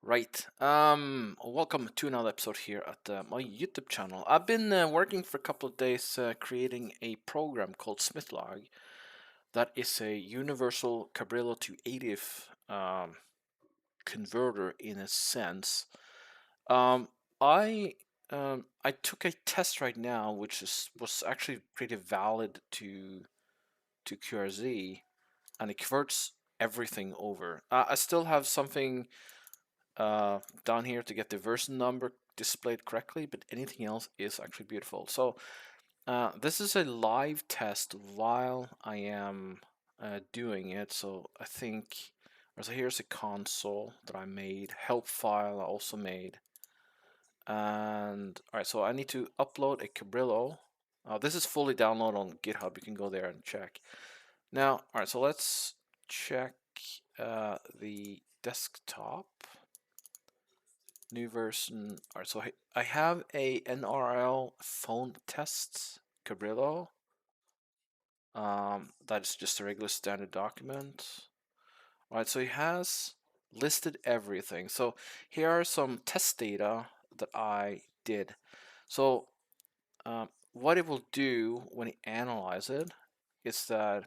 Right. Welcome to another episode here at my YouTube channel. I've been working for a couple of days creating a program called SmithLog that is a universal Cabrillo to ADIF converter in a sense. Um, I took a test right now, which was actually pretty valid to QRZ, and it converts everything over. I still have something down here to get the version number displayed correctly, but anything else is actually beautiful. So this is a live test while I am doing it. So I think, so here's a console that I made, help file I also made. And all right, so I need to upload a Cabrillo. This is fully downloaded on GitHub. You can go there and check. Now, all right, so let's check the desktop. New version. All right, so I have a NRL phone test Cabrillo. That's just a regular standard document. All right, so it has listed everything. So here are some test data that I did. So what it will do when it analyzes it is that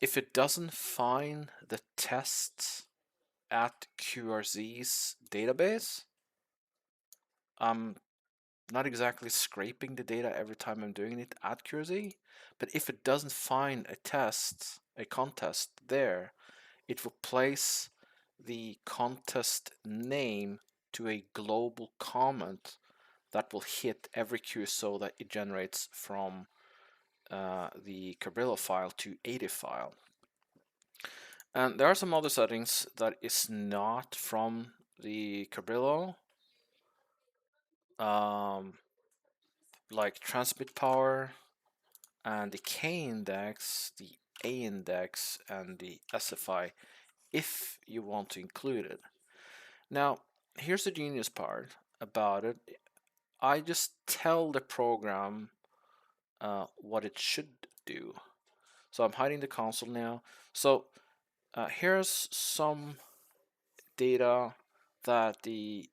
if it doesn't find the test at QRZ's database, not exactly scraping the data every time I'm doing it at QRZ, but if it doesn't find a contest there, it will place the contest name to a global comment that will hit every QSO that it generates from the Cabrillo file to ADIF file. And there are some other settings that is not from the Cabrillo, like transmit power, and the K index, the A index, and the SFI if you want to include it. Now, here's the genius part about it. I just tell the program what it should do. So I'm hiding the console now. So here's some data that the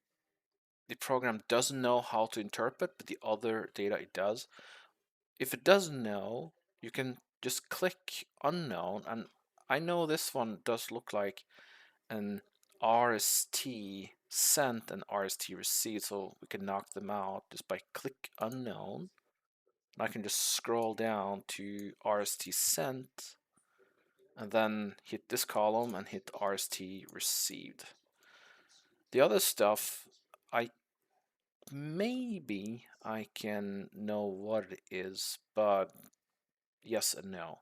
program doesn't know how to interpret, but the other data it does. If it doesn't know, you can just click unknown, and I know this one does look like an RST sent and RST received, so we can knock them out just by click unknown. And I can just scroll down to RST sent and then hit this column and hit RST received. The other stuff, I maybe I can know what it is, but yes and no.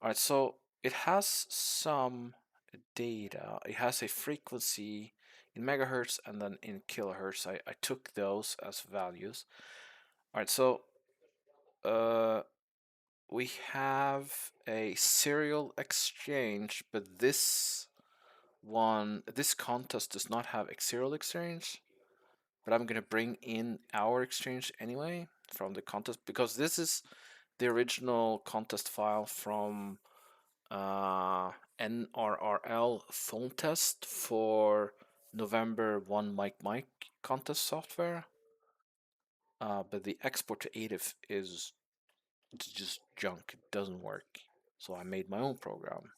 Alright, so it has some data. It has a frequency in megahertz and then in kilohertz. I took those as values. Alright, so we have a serial exchange, but this contest does not have a serial exchange. But I'm gonna bring in our exchange anyway from the contest because this is the original contest file from NRRL phone test for November 1 Mike contest software. But the export to ADIF is just junk. It doesn't work. So I made my own program.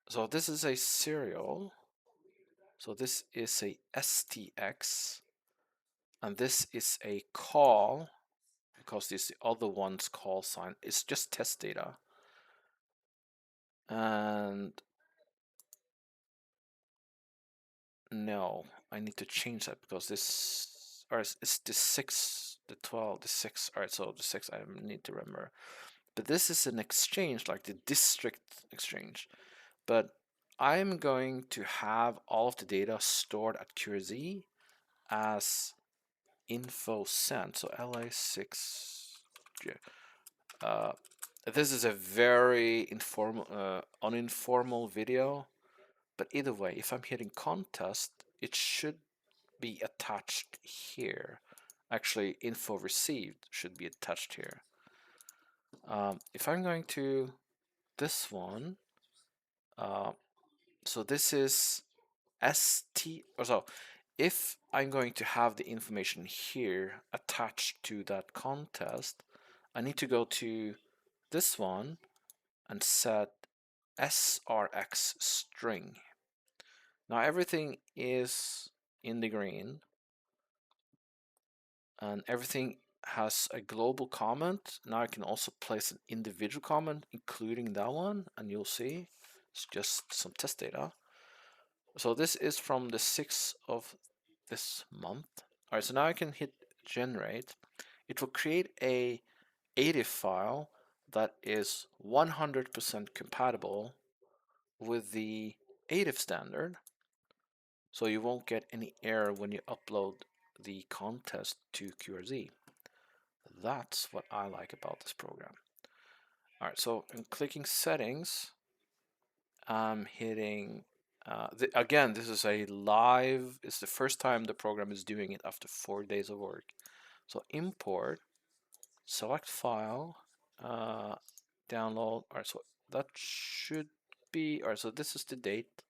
So this is a serial. So this is a STX. And this is a call because this the other one's call sign. It's just test data. And no, I need to change that because this, or it's the 6, the 12, the 6. All right, so the 6 I need to remember. But this is an exchange, like the district exchange. But I'm going to have all of the data stored at QRZ as info sent. So LA6. This is a very informal, uninformal video. But either way, if I'm hitting contest, it should be attached here. Actually, info received should be attached here. If I'm going to this one, so this is if I'm going to have the information here attached to that contest, I need to go to this one and set srx string. Now everything is in the green and everything has a global comment. Now I can also place an individual comment including that one, and you'll see it's just some test data. So this is from the 6th of this month. All right, so now I can hit generate. It will create a ADIF file that is 100% compatible with the ADIF standard, so you won't get any error when you upload the contest to QRZ. That's what I like about this program. All right, so I'm clicking settings. I'm hitting, again, this is a live, it's the first time the program is doing it after 4 days of work. So import, select file, download. All right, so that should be, all right, so this is the date.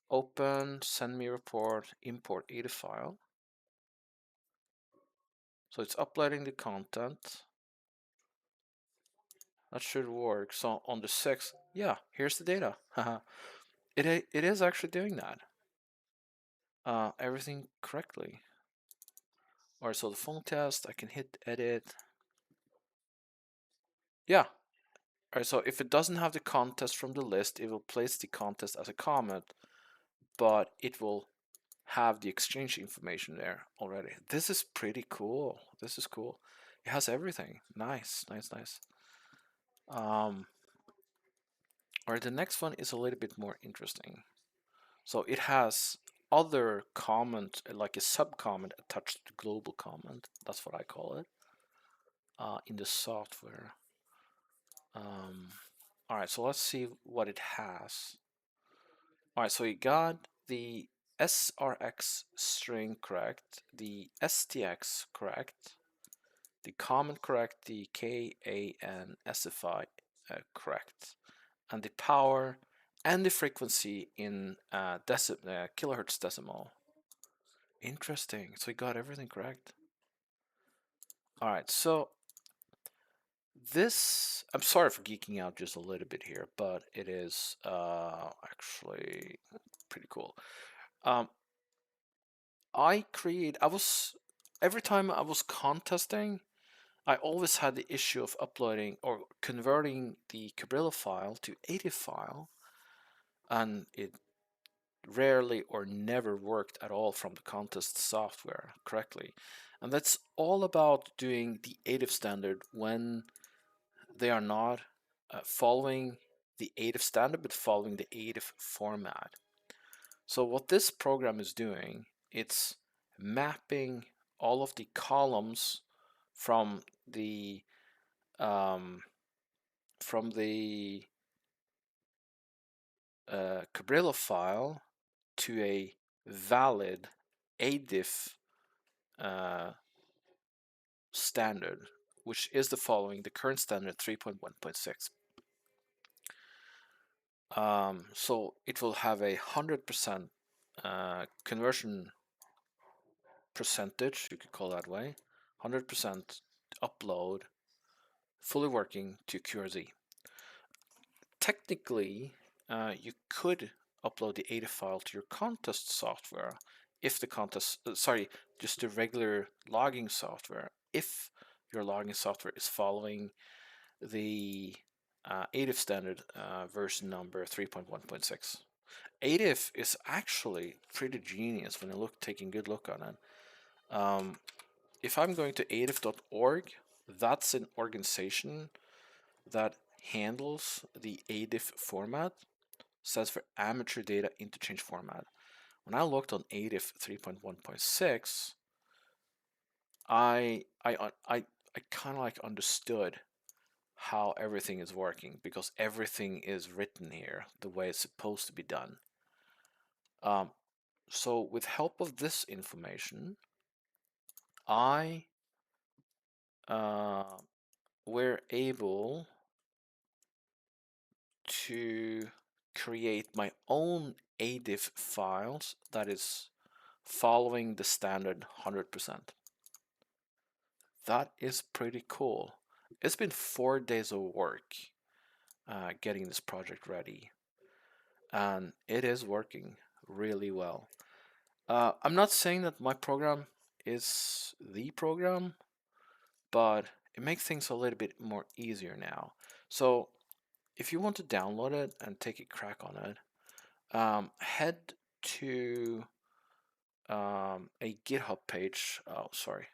Open, send me report, import ADIF file. So it's uploading the content. That should work. So on the 6th, yeah, here's the data. it is actually doing that. Everything correctly. Alright, so the phone test, I can hit edit. Yeah. Alright, so if it doesn't have the contest from the list, it will place the contest as a comment, but it will have the exchange information there already. This is pretty cool. This is cool. It has everything. Nice, nice, nice. Alright, the next one is a little bit more interesting. So it has other comment, like a sub-comment attached to the global comment. That's what I call it in the software. All right, so let's see what it has. All right, so we got the SRX string correct, the STX correct, the comment correct, the KAN SFI correct, and the power and the frequency in kilohertz decimal. Interesting. So we got everything correct. All right, so this, I'm sorry for geeking out just a little bit here, but it is actually pretty cool. Every time I was contesting, I always had the issue of uploading or converting the Cabrillo file to ADIF file, and it rarely or never worked at all from the contest software correctly. And that's all about doing the ADIF standard when they are not following the ADIF standard, but following the ADIF format. So what this program is doing, it's mapping all of the columns from the Cabrillo file to a valid ADIF standard, which is the following: the current standard 3.1.6. So it will have a 100% conversion percentage, you could call that way, 100% upload, fully working to QRZ. Technically, you could upload the ADIF file to your contest software if the contest, just the regular logging software, if your logging software is following the ADIF standard version number 3.1.6. ADIF is actually pretty genius when you take a good look on it. If I'm going to adif.org, that's an organization that handles the ADIF format, stands for Amateur Data Interchange Format. When I looked on ADIF 3.1.6, I kind of like understood how everything is working, because everything is written here the way it's supposed to be done. So with help of this information, I were able to create my own ADIF files that is following the standard 100%. That is pretty cool. It's been 4 days of work getting this project ready, and it is working really well. I'm not saying that my program is the program, but it makes things a little bit more easier now. So if you want to download it and take a crack on it, head to a GitHub page. Oh, sorry.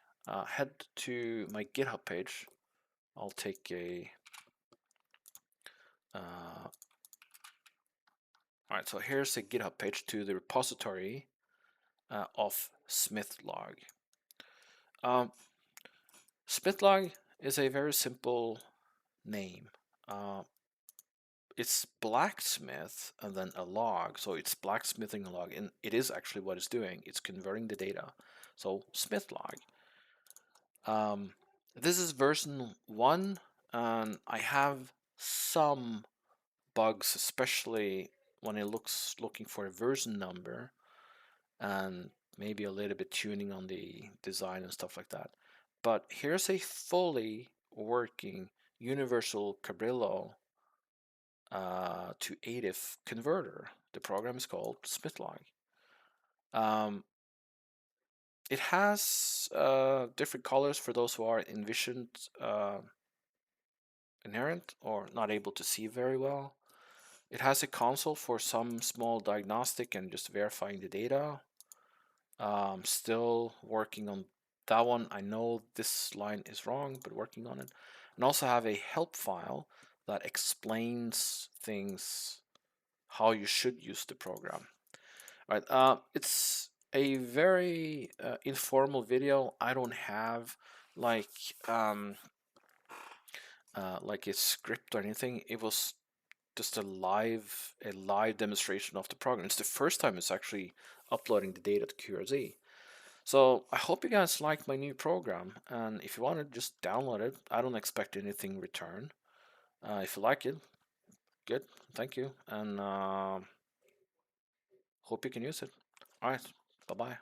Head to my GitHub page. I'll take a. All right, so here's the GitHub page to the repository of SmithLog. SmithLog is a very simple name. It's blacksmith and then a log, so it's blacksmithing a log, and it is actually what it's doing. It's converting the data. So SmithLog. This is version 1, and I have some bugs, especially when it looking for a version number, and maybe a little bit tuning on the design and stuff like that. But here's a fully working universal Cabrillo to ADIF converter. The program is called SmithLog. It has different colors for those who are envisioned inherent or not able to see very well. It has a console for some small diagnostic and just verifying the data. Still working on that one. I know this line is wrong, but working on it. And also have a help file that explains things, how you should use the program. All right, it's a very informal video. I don't have like like a script or anything. It was just a live demonstration of the program. It's the first time it's actually uploading the data to QRZ. So I hope you guys like my new program, and if you want to just download it, I don't expect anything in return. If you like it, good, thank you, and hope you can use it. All right, bye bye.